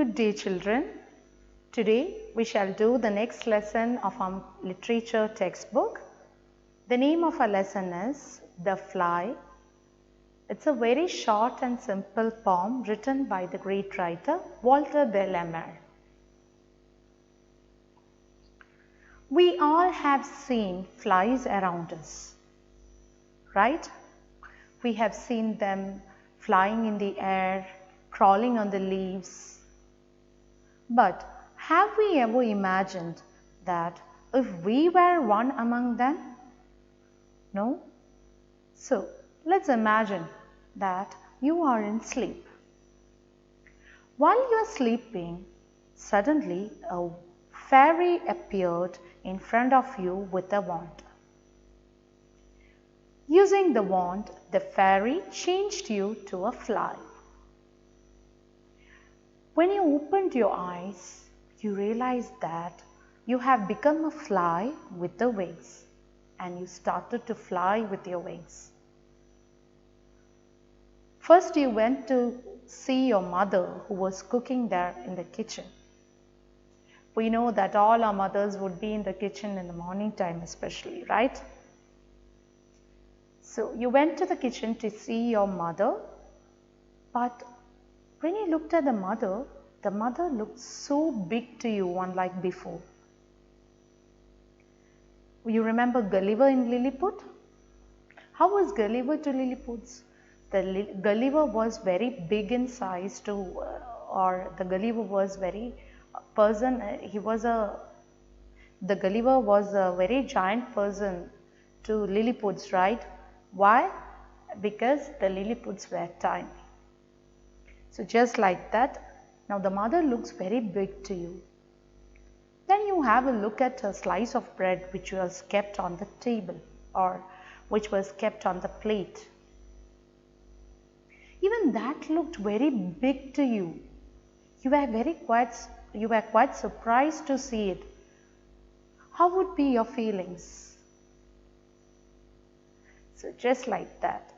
Good day, children. Today we shall do the next lesson of our literature textbook. The name of our lesson is The Fly. It's a very short and simple poem written by the great writer Walter de la Mare. We all have seen flies around us, right? We have seen them flying in the air, crawling on the leaves. But have we ever imagined that if we were one among them? No? So, let's imagine that you are in sleep. While you are sleeping, suddenly a fairy appeared in front of you with a wand. Using the wand, the fairy changed you to a fly. When you opened your eyes, you realized that you have become a fly with the wings, and you started to fly with your wings. First, you went to see your mother who was cooking there in the kitchen. We know that all our mothers would be in the kitchen in the morning time especially, right? So you went to the kitchen to see your mother, but when you looked at the mother looked so big to you, unlike before. You remember Gulliver in Lilliput? How was Gulliver to Lilliput's? Gulliver was very big in size the Gulliver was very the Gulliver was a very giant person to Lilliput's, right? Why? Because the Lilliputs were tiny. So just like that, now the mother looks very big to you. Then you have a look at a slice of bread which was kept on the table or which was kept on the plate. Even that looked very big to you. You were quite surprised to see it. How would be your feelings? So just like that,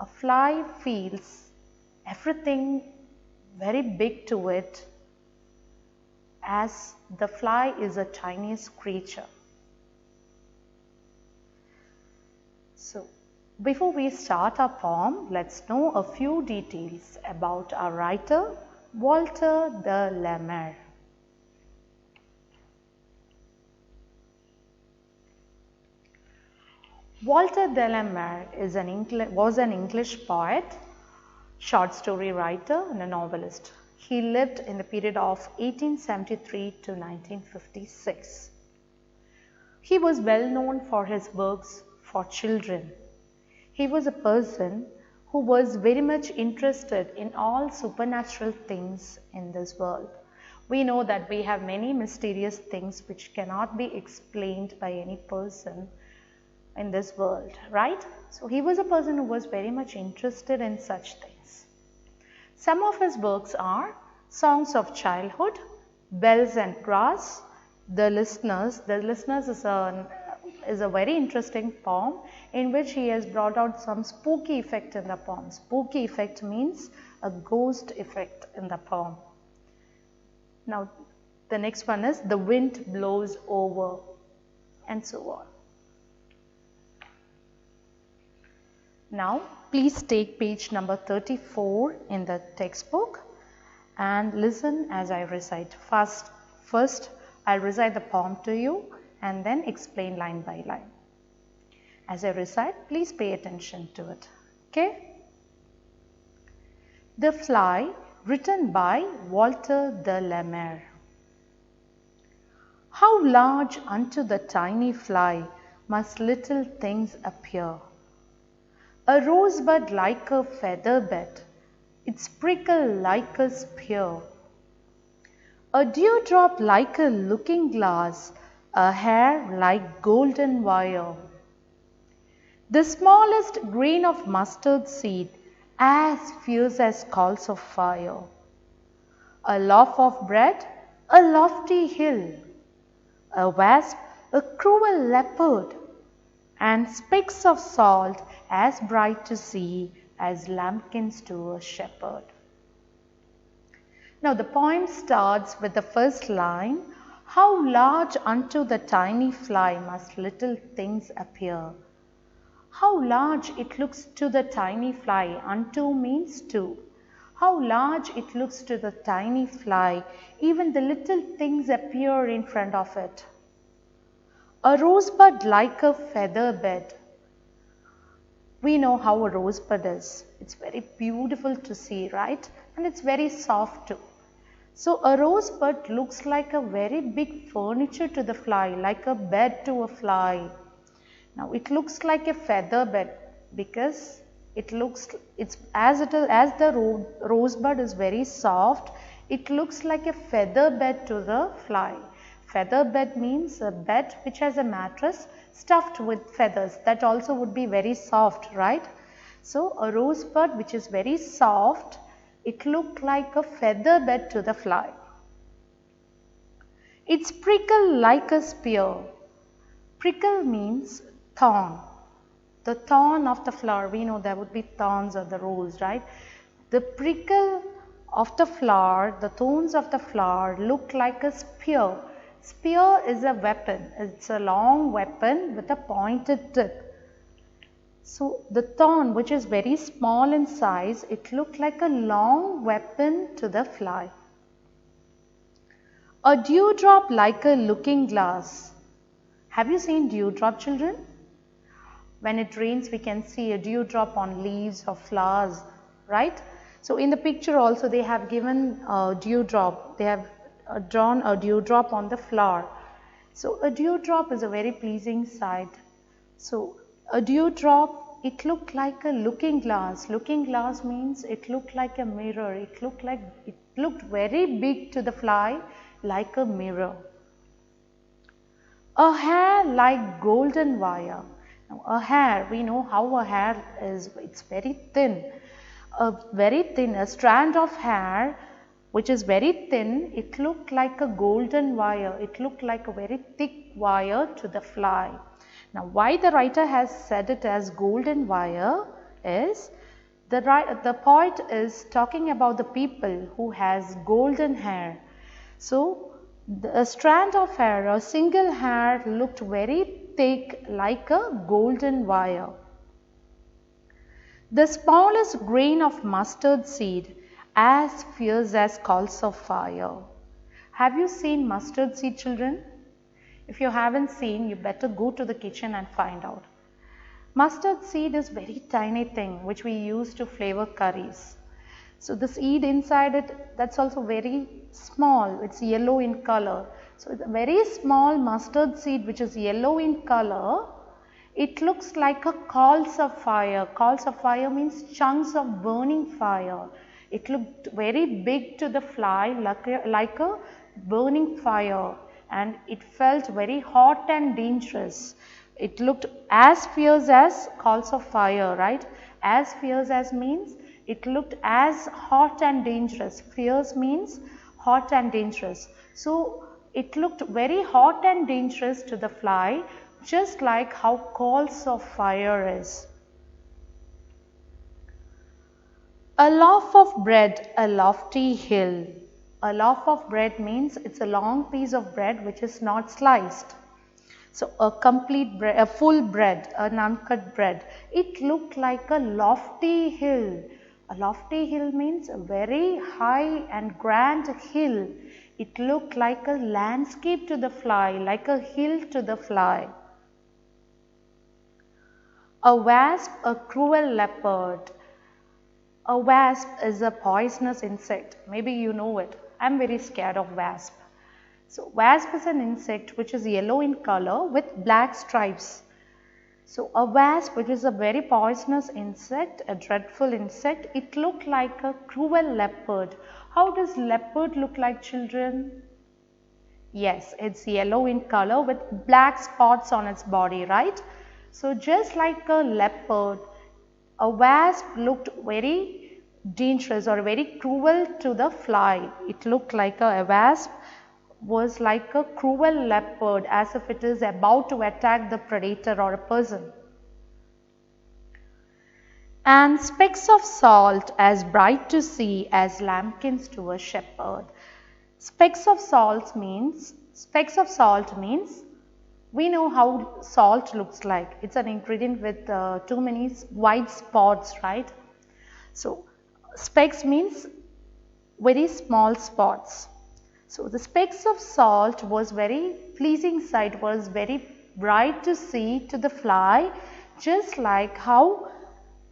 a fly feels everything very big to it, as the fly is the tiniest creature. So before we start our poem, let's know a few details about our writer Walter de la Mare. Walter de la Mare was an English poet, short story writer and a novelist. He lived in the period of 1873 to 1956. He was well known for his works for children. He was a person who was very much interested in all supernatural things in this world. We know that we have many mysterious things which cannot be explained by any person in this world, right? So he was a person who was very much interested in such things. Some of his works are Songs of Childhood, Bells and Grass, The Listeners. The Listeners is a very interesting poem in which he has brought out some spooky effect in the poem. Spooky effect means a ghost effect in the poem. Now the next one is The Wind Blows Over, and so on. Now please take page number 34 in the textbook and listen as I recite. First I'll recite the poem to you and then explain line by line. As I recite, please pay attention to it. Okay? The Fly, written by Walter de la Mare. How large unto the tiny fly must little things appear! A rosebud like a feather bed, its prickle like a spear, a dewdrop like a looking glass, a hair like golden wire, the smallest grain of mustard seed as fierce as coals of fire, a loaf of bread, a lofty hill, a wasp, a cruel leopard, and specks of salt as bright to see as lambkins to a shepherd. Now the poem starts with the first line, how large unto the tiny fly must little things appear. How large it looks to the tiny fly, unto means to. How large it looks to the tiny fly, even the little things appear in front of it. A rosebud like a feather bed. We know how a rosebud is. It's very beautiful to see, right? And it's very soft too. So a rosebud looks like a very big furniture to the fly, like a bed to a fly. Now it looks like a feather bed because as the rosebud is very soft, it looks like a feather bed to the fly. Feather bed means a bed which has a mattress stuffed with feathers. That also would be very soft, right? So a rosebud which is very soft, it looked like a feather bed to the fly. Its prickle like a spear. Prickle means thorn. The thorn of the flower, we know there would be thorns of the rose, right? The prickle of the flower, the thorns of the flower look like a spear. Spear is a weapon. It's a long weapon with a pointed tip. So the thorn, which is very small in size, it looked like a long weapon to the fly. A dewdrop like a looking glass. Have you seen dewdrop, children? When it rains, we can see a dewdrop on leaves or flowers, right? So in the picture also they have given a dewdrop. They have drawn a dewdrop on the flower. So a dewdrop is a very pleasing sight. So a dewdrop, it looked like a looking glass. Looking glass means it looked like a mirror. It looked very big to the fly, like a mirror. A hair like golden wire. Now, a hair, we know how a hair is, it's very thin. A strand of hair which is very thin, it looked like a golden wire. It looked like a very thick wire to the fly. Now, why the writer has said it as golden wire is, the poet is talking about the people who has golden hair. So, a strand of hair, a single hair looked very thick like a golden wire. The smallest grain of mustard seed, as fierce as coals of fire. Have you seen mustard seed, children? If you haven't seen, you better go to the kitchen and find out. Mustard seed is very tiny thing which we use to flavor curries. So the seed inside it, that's also very small. It's yellow in color. So it's a very small mustard seed which is yellow in color. It looks like a coals of fire. Coals of fire means chunks of burning fire. It looked very big to the fly, like a burning fire, and it felt very hot and dangerous. It looked as fierce as coals of fire, right? As fierce as means it looked as hot and dangerous. Fierce means hot and dangerous. So it looked very hot and dangerous to the fly, just like how coals of fire is. A loaf of bread, a lofty hill. A loaf of bread means it's a long piece of bread which is not sliced. So a complete bread, a full bread, an uncut bread. It looked like a lofty hill. A lofty hill means a very high and grand hill. It looked like a landscape to the fly, like a hill to the fly. A wasp, a cruel leopard. A wasp is a poisonous insect. Maybe you know it. I am very scared of wasp. So wasp is an insect which is yellow in color with black stripes. So a wasp, which is a very poisonous insect, a dreadful insect, it looked like a cruel leopard. How does leopard look like, children? Yes, it's yellow in color with black spots on its body, right? So just like a leopard, a wasp looked very dangerous or very cruel to the fly. It looked like a wasp was like a cruel leopard, as if it is about to attack the predator or a person. And specks of salt as bright to see as lambkins to a shepherd. Specks of salt means we know how salt looks like. It's an ingredient with too many white spots, right? So specks means very small spots. So the specks of salt was very pleasing sight, was very bright to see to the fly, just like how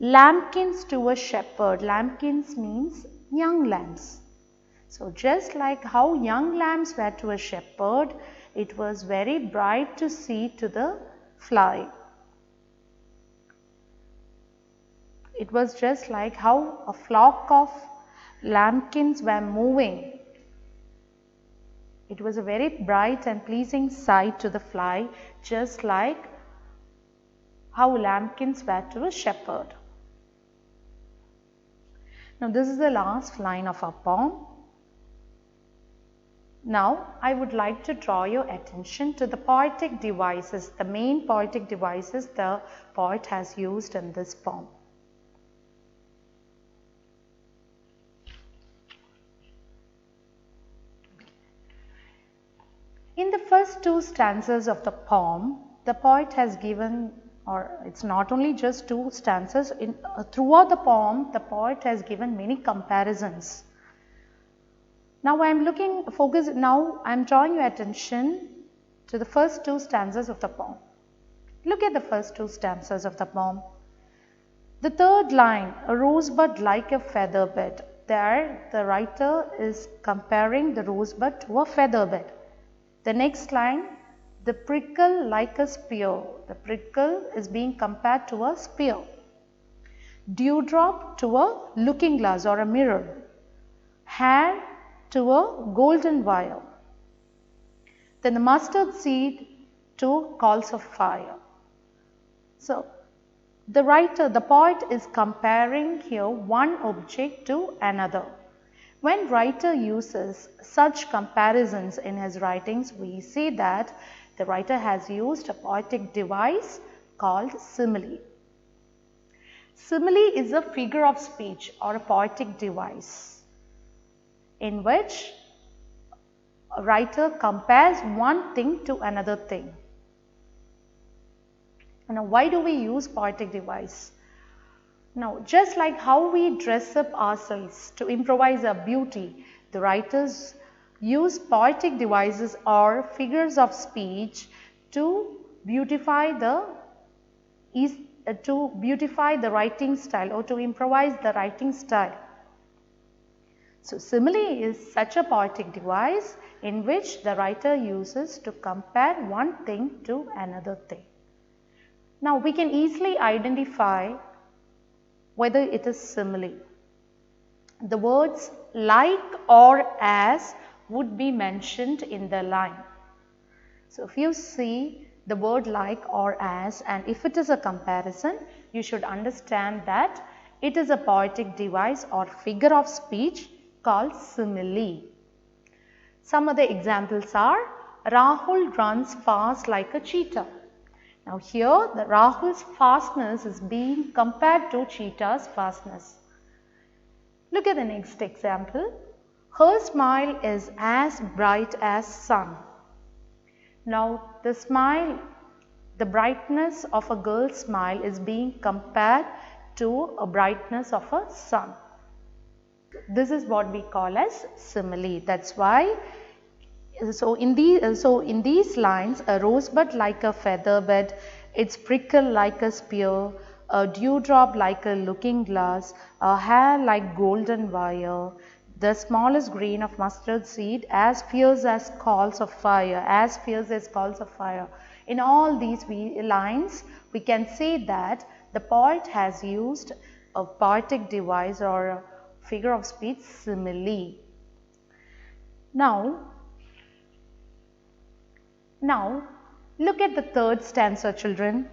lambkins to a shepherd. Lambkins means young lambs. So just like how young lambs were to a shepherd, it was very bright to see to the fly. It was just like how a flock of lambkins were moving. It was a very bright and pleasing sight to the fly, just like how lambkins were to a shepherd. Now this is the last line of our poem. Now I would like to draw your attention to the poetic devices, the main poetic devices the poet has used in this poem. In the first two stanzas of the poem, the poet has given, or it's not only just two stanzas, throughout the poem, the poet has given many comparisons. Now I'm drawing your attention to the first two stanzas of the poem. Look at the first two stanzas of the poem. The third line, a rosebud like a feather bed. There the writer is comparing the rosebud to a feather bed. The next line, the prickle like a spear. The prickle is being compared to a spear. Dewdrop to a looking glass or a mirror. Hair to a golden wire. Then the mustard seed to coals of fire. So the poet is comparing here one object to another. When writer uses such comparisons in his writings, we see that the writer has used a poetic device called simile. Simile is a figure of speech or a poetic device in which a writer compares one thing to another thing. Now, why do we use poetic device? Now, just like how we dress up ourselves to improvise our beauty, the writers use poetic devices or figures of speech to beautify the writing style or to improvise the writing style. So, simile is such a poetic device in which the writer uses to compare one thing to another thing. Now, we can easily identify whether it is simile. The words like or as would be mentioned in the line. So, if you see the word like or as, and if it is a comparison, you should understand that it is a poetic device or figure of speech called simile. Some of the examples are Rahul runs fast like a cheetah. Now here the Rahul's fastness is being compared to cheetah's fastness. Look at the next example. Her smile is as bright as sun. Now the smile, the brightness of a girl's smile is being compared to a brightness of a sun. This is what we call as simile. That's why So in these lines, a rosebud like a feather bed, its prickle like a spear, a dewdrop like a looking glass, a hair like golden wire, the smallest grain of mustard seed as fierce as coals of fire, as fierce as coals of fire. In all these lines, we can say that the poet has used a poetic device or a figure of speech simile. Now, look at the third stanza, children.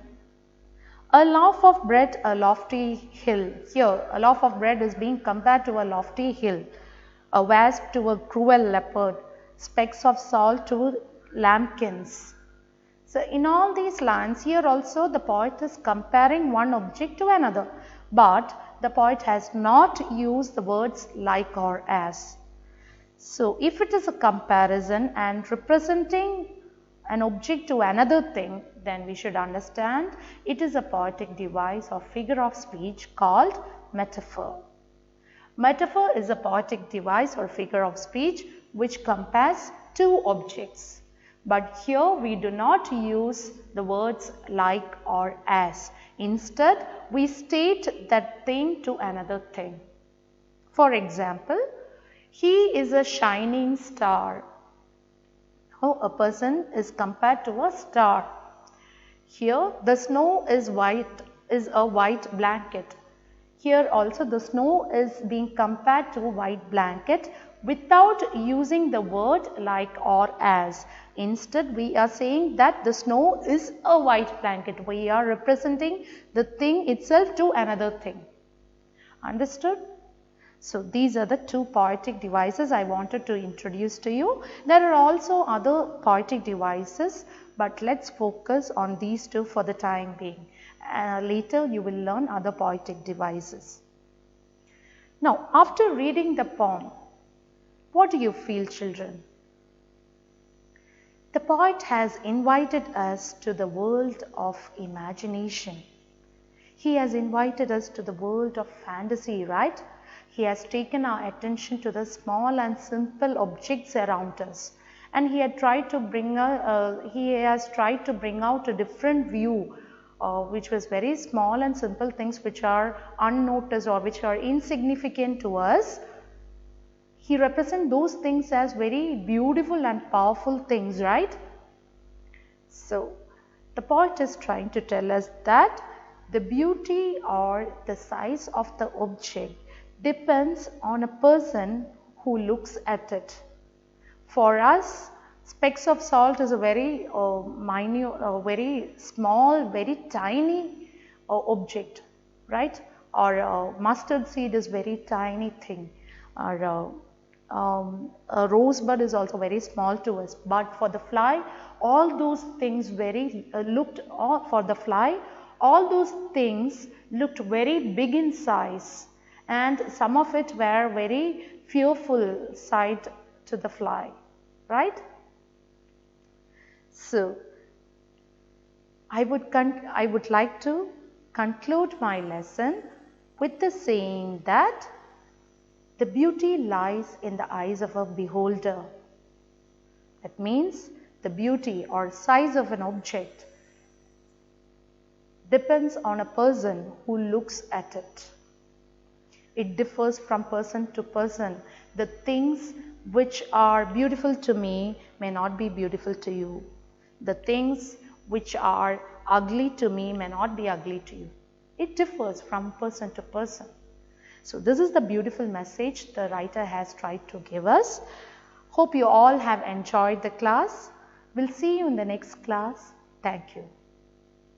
A loaf of bread, a lofty hill. Here, a loaf of bread is being compared to a lofty hill. A wasp to a cruel leopard. Specks of salt to lambkins. So, in all these lines, here also the poet is comparing one object to another. but the poet has not used the words like or as. So if it is a comparison and representing an object to another thing, then we should understand it is a poetic device or figure of speech called metaphor. Metaphor is a poetic device or figure of speech which compares two objects. But here we do not use the words like or as. Instead, we state that thing to another thing. For example, he is a shining star. A person is compared to a star. Here the snow is a white blanket. Here also the snow is being compared to a white blanket without using the word like or as. Instead, we are saying that the snow is a white blanket. We are representing the thing itself to another thing. Understood? So these are the two poetic devices I wanted to introduce to you. There are also other poetic devices, but let's focus on these two for the time being. Later you will learn other poetic devices. Now, after reading the poem, what do you feel, children? The poet has invited us to the world of imagination. He has invited us to the world of fantasy, right? He has taken our attention to the small and simple objects around us, and he has tried to bring out a different view, which was very small and simple things which are unnoticed or which are insignificant to us. He represents those things as very beautiful and powerful things, right? So the poet is trying to tell us that the beauty or the size of the object depends on a person who looks at it. For us, specks of salt is a very minute, very small, very tiny object, right? Or mustard seed is very tiny thing. Or a rosebud is also very small to us. But for the fly, all those things all those things looked very big in size. And some of it were very fearful sight to the fly, right? So, I would like to conclude my lesson with the saying that the beauty lies in the eyes of a beholder. That means the beauty or size of an object depends on a person who looks at it. It differs from person to person. The things which are beautiful to me may not be beautiful to you. The things which are ugly to me may not be ugly to you. It differs from person to person. So this is the beautiful message the writer has tried to give us. Hope you all have enjoyed the class. We'll see you in the next class. Thank you.